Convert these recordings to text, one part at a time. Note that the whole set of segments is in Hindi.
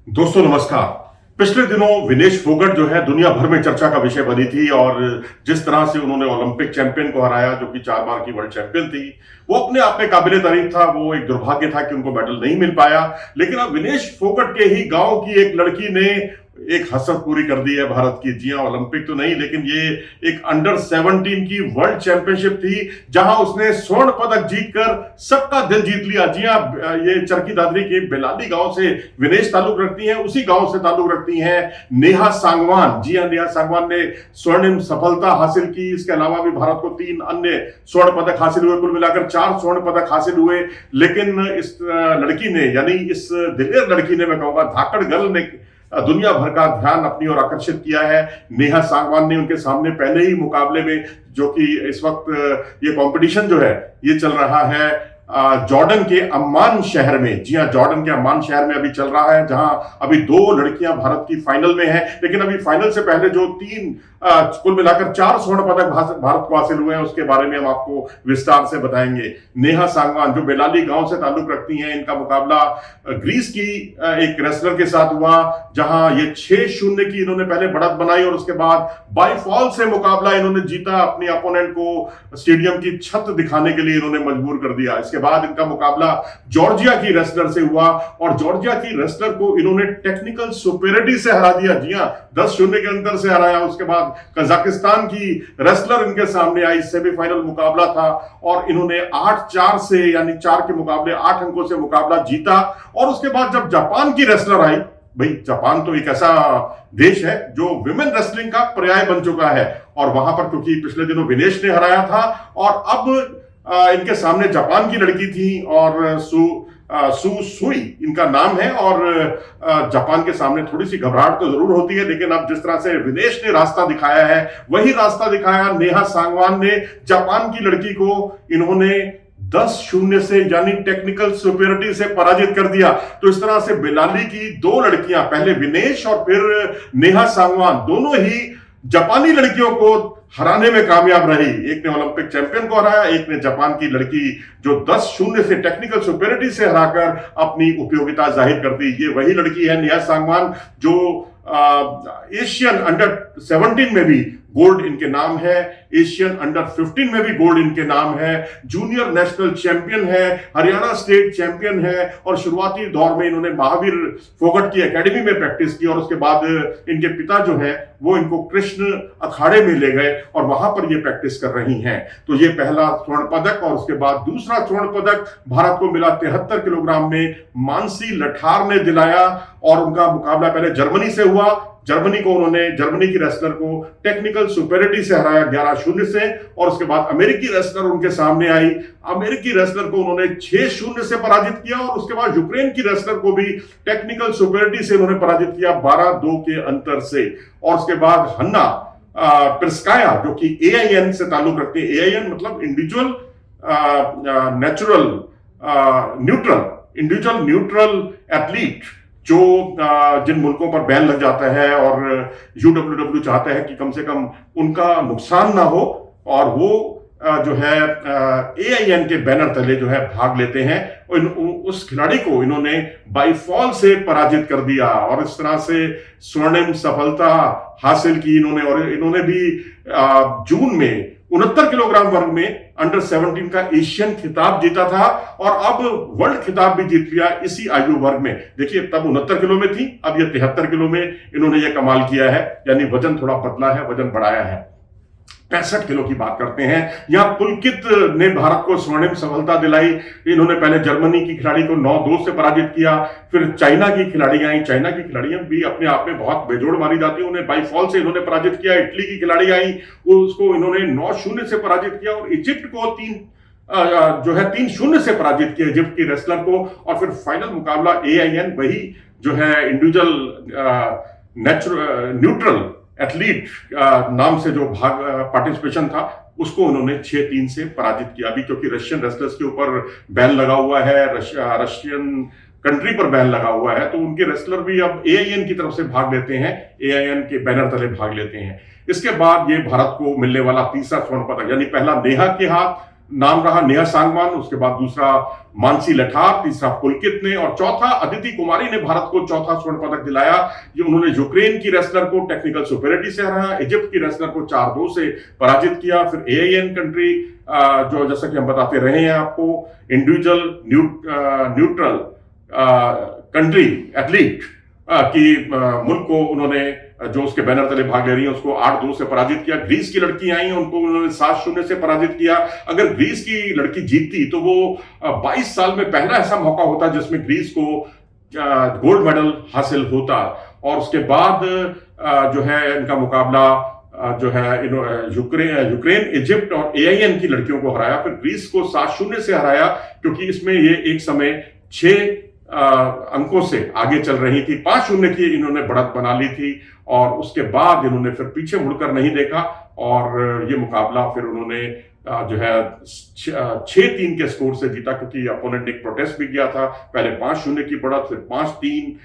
दोस्तों नमस्कार। पिछले दिनों विनेश फोगट जो है दुनिया भर में चर्चा का विषय बनी थी और जिस तरह से उन्होंने ओलंपिक चैंपियन को हराया जो कि 4 बार की वर्ल्ड चैंपियन थी, वो अपने आप में काबिले तारीफ था। वो एक दुर्भाग्य था कि उनको मेडल नहीं मिल पाया। लेकिन अब विनेश फोगट के ही गांव की एक लड़की ने एक हसरत पूरी कर दी है भारत की। जी हां, ओलंपिक तो नहीं लेकिन ये एक अंडर 17 की वर्ल्ड चैंपियनशिप थी जहां उसने स्वर्ण पदक जीतकर सबका दिल जीत लिया। जी हां, ये चरखी दादरी के बेलाली गांव से विनेश ताल्लुक रखती हैं, उसी गांव से ताल्लुक रखती हैं नेहा सांगवान। जी हां, नेहा सांगवान ने स्वर्णिम सफलता हासिल की। इसके अलावा भी भारत को 3 अन्य स्वर्ण पदक हासिल हुए, कुल मिलाकर 4 स्वर्ण पदक हासिल हुए। लेकिन इस लड़की ने, यानी इस दिलेर लड़की ने, मैं कहूंगा धाकड़ गर्ल ने दुनिया भर का ध्यान अपनी ओर आकर्षित किया है। नेहा सांगवान ने उनके सामने पहले ही मुकाबले में, जो कि इस वक्त ये कंपटीशन जो है ये चल रहा है जॉर्डन के अम्मान शहर में। जी हां, जॉर्डन के अम्मान शहर में अभी चल रहा है, जहां अभी 2 लड़कियां भारत की फाइनल में हैं। लेकिन अभी फाइनल से पहले जो 3 कुल मिलाकर 4 स्वर्ण पदक भारत को हासिल हुए हैं, उसके बारे में हम आपको विस्तार से बताएंगे। नेहा सांगवान जो बेलाली गांव से ताल्लुक रखती हैं, इनका मुकाबला ग्रीस की एक रेसलर के साथ हुआ, जहां ये 6-0 की इन्होंने पहले बढ़त बनाई और उसके बाद बाय फॉल से मुकाबला इन्होंने जीता। अपने अपोनेंट को स्टेडियम की छत दिखाने के लिए इन्होंने मजबूर कर दिया। इसके बाद इनका मुकाबला जॉर्जिया की रेसलर से हुआ और जॉर्जिया की रेसलर को इन्होंने टेक्निकल सुपेरिटी से हरा दिया। जी हां, 10-0 के अंतर से हराया। उसके बाद कजाकिस्तान की रेसलर इनके सामने आई, सेमीफाइनल मुकाबला था और इन्होंने 8-4 से, यानी 4 के मुकाबले 8 अंकों से मुकाबला जीता। और उसके बाद जब जापान की रेसलर आई, भाई जापान तो एक ऐसा देश है जो विमेन रेसलिंग का पर्याय बन चुका है, और वहां पर क्योंकि पिछले दिनों विनेश ने हराया था और अब इनके सामने जापान की लड़की थी और सू सुई इनका नाम है। और जापान के सामने थोड़ी सी घबराहट तो जरूर होती है, लेकिन अब जिस तरह से विनेश ने रास्ता दिखाया है वही रास्ता दिखाया नेहा सांगवान ने। जापान की लड़की को इन्होंने 10-0 से, यानी टेक्निकल सुपेरिटी से पराजित कर दिया। तो इस तरह से बेलाली की 2 लड़कियां, पहले विनेश और फिर नेहा सांगवान, दोनों ही जापानी लड़कियों को हराने में कामयाब रही। एक ने ओलंपिक चैंपियन को हराया, एक ने जापान की लड़की जो 10-0 से टेक्निकल सुपेरिटी से हराकर अपनी उपयोगिता जाहिर कर दी। ये वही लड़की है नेहा सांगवान जो एशियन अंडर 17 में भी गोल्ड इनके नाम है, एशियन अंडर 15 में भी गोल्ड इनके नाम है, जूनियर नेशनल चैंपियन है, हरियाणा स्टेट चैंपियन है। और शुरुआती दौर में इन्होंने महावीर फोगट की एकेडमी में प्रैक्टिस की और उसके बाद इनके पिता जो है वो इनको कृष्ण अखाड़े में ले गए और वहां पर ये प्रैक्टिस कर रही हैं। तो ये पहला स्वर्ण पदक और उसके बाद दूसरा स्वर्ण पदक भारत को मिला 73 किलोग्राम में मानसी लठार ने दिलाया। और उनका मुकाबला पहले जर्मनी से हुआ। जर्मनी की रेसलर को टेक्निकल सुपेरिटी से हराया 11-0 से। और उसके बाद अमेरिकी रेसलर उनके सामने आई। अमेरिकी रेसलर को उन्होंने 6-0 से पराजित किया और उसके बाद यूक्रेन की रेसलर को भी टेक्निकल सुपेरिटी से उन्होंने पराजित किया 12-2 के अंतर से। और उसके बाद हन्ना प्रिस्काया जो कि AIN से ताल्लुक रखते हैं, AIN मतलब इंडिविजुअल न्यूट्रल एथलीट, जो जिन मुल्कों पर बैन लग जाता है और UWW चाहता है कि कम से कम उनका नुकसान ना हो, और वो जो है AIN के बैनर तले जो है भाग लेते हैं। और उस खिलाड़ी को इन्होंने बाई फॉल से पराजित कर दिया और इस तरह से स्वर्णिम सफलता हासिल की इन्होंने। और इन्होंने भी जून में 69 किलोग्राम वर्ग में अंडर 17 का एशियन खिताब जीता था और अब वर्ल्ड खिताब भी जीत लिया इसी आयु वर्ग में। देखिए, तब 69 किलो में थी, अब ये 73 किलो में इन्होंने ये कमाल किया है, यानी वजन थोड़ा बदला है, वजन बढ़ाया है। 65 किलो की बात करते हैं। यहां पुलकित ने भारत को स्वर्णिम सफलता दिलाई। इन्होंने पहले जर्मनी की खिलाड़ी को 9-2 से पराजित किया, फिर चाइना की खिलाड़ी आई। चाइना की खिलाड़ियां भी अपने आप में बहुत बेजोड़ मानी जाती है, उन्हें बाई फॉल से इन्होंने पराजित किया। इटली की खिलाड़ी आई, उसको इन्होंने 9-0 से पराजित किया और इजिप्ट को 3-0 से पराजित किया, इजिप्ट की रेसलर को। और फिर फाइनल मुकाबला AIN, वही जो है इंडिविजुअल न्यूट्रल एथलीट नाम से जो पार्टिसिपेशन था, उसको उन्होंने 6-3 से पराजित किया। अभी क्योंकि रशियन रेसलर्स के ऊपर बैन लगा हुआ है, रशियन कंट्री पर बैन लगा हुआ है, तो उनके रेसलर भी अब AIN की तरफ से भाग लेते हैं, AIN के बैनर तले भाग लेते हैं। इसके बाद ये भारत को मिलने वाला तीसरा स्वर्ण पदक, यानी पहला नेहा के हाथ, नाम रहा नेहा सांगवान, उसके बाद दूसरा मानसी लठार, तीसरा पुलकित ने और चौथा अदिति कुमारी ने भारत को चौथा स्वर्ण पदक दिलाया। ये उन्होंने यूक्रेन की रेसलर को टेक्निकल सुपेरिटी से हराया, इजिप्ट की रेसलर को 4-2 से पराजित किया। फिर एआईएन कंट्री जो जैसा कि हम बताते रहे हैं आपको, इंडिविजुअल न्यूट्रल कंट्री एथलीट की मुल्क को उन्होंने जो उसके बैनर तले भाग ले रही है उसको 8-2 से पराजित किया। ग्रीस की लड़की आई उनको उन्होंने 7-0 से पराजित किया। अगर ग्रीस की लड़की जीतती तो वो 22 साल में पहला ऐसा मौका होता जिसमें ग्रीस को गोल्ड मेडल हासिल होता। और उसके बाद जो है इनका मुकाबला जो है यूक्रेन, इजिप्ट और एआईएन की लड़कियों को हराया। फिर ग्रीस को 7-0 से हराया क्योंकि इसमें ये एक समय 6 अंकों से आगे चल रही थी। 5-0 की इन्होंने बढ़त बना ली थी और उसके बाद इन्होंने फिर पीछे मुड़कर नहीं देखा और ये मुकाबला फिर उन्होंने जो है 6-3 के स्कोर से जीता क्योंकि अपोनेंट ने एक प्रोटेस्ट भी किया था। पहले 5-0 की बढ़त, फिर 5-3,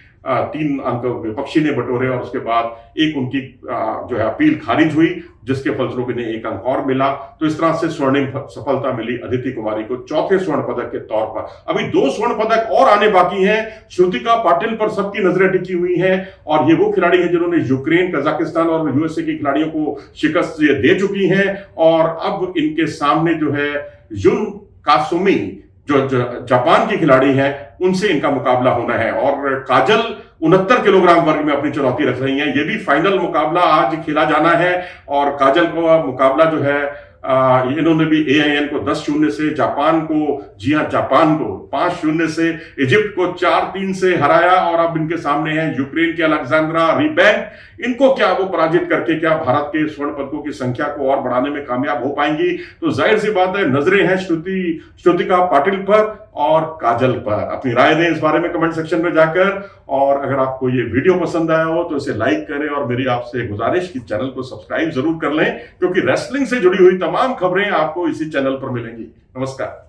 3 अंक विपक्षी ने बटोरे और उसके बाद एक उनकी जो है अपील खारिज हुई जिसके फलस्वरूप इन्हें 1 अंक और मिला। तो इस तरह से स्वर्णिम सफलता मिली अदिति कुमारी को चौथे स्वर्ण पदक के तौर पर। अभी 2 स्वर्ण पदक और आने बाकी हैं। श्रुतिका पाटिल पर सबकी नजरें टिकी हुई हैं और ये वो खिलाड़ी हैं जिन्होंने यूक्रेन, कजाकिस्तान और यूएसए के खिलाड़ियों को शिकस्त दे चुकी हैं और अब इनके सामने जो है युन कासुमी जो जापान की खिलाड़ी हैं उनसे इनका मुकाबला होना है। और काजल 69 किलोग्राम वर्ग में अपनी चुनौती रख रही हैं। ये भी फाइनल मुकाबला आज खेला जाना है और काजल को मुकाबला जो है इन्होंने भी एआईएन को 10-0 से, जापान को, जी हां जापान को 5-0 से, इजिप्ट को 4-3 से हराया और अब इनके सामने है यूक्रेन के अलेक्जेंड्रा रिबैक। इनको क्या वो पराजित करके क्या भारत के स्वर्ण पदकों की संख्या को और बढ़ाने में कामयाब हो पाएंगी? तो जाहिर सी बात है नजरें हैं श्रुतिका पाटिल पर और काजल पर। अपनी राय दें इस बारे में कमेंट सेक्शन में जाकर और अगर आपको ये वीडियो पसंद आया हो तो इसे लाइक करें और मेरी आपसे गुजारिश कि चैनल को सब्सक्राइब जरूर कर लें क्योंकि रेसलिंग से जुड़ी हुई तमाम खबरें आपको इसी चैनल पर मिलेंगी। नमस्कार।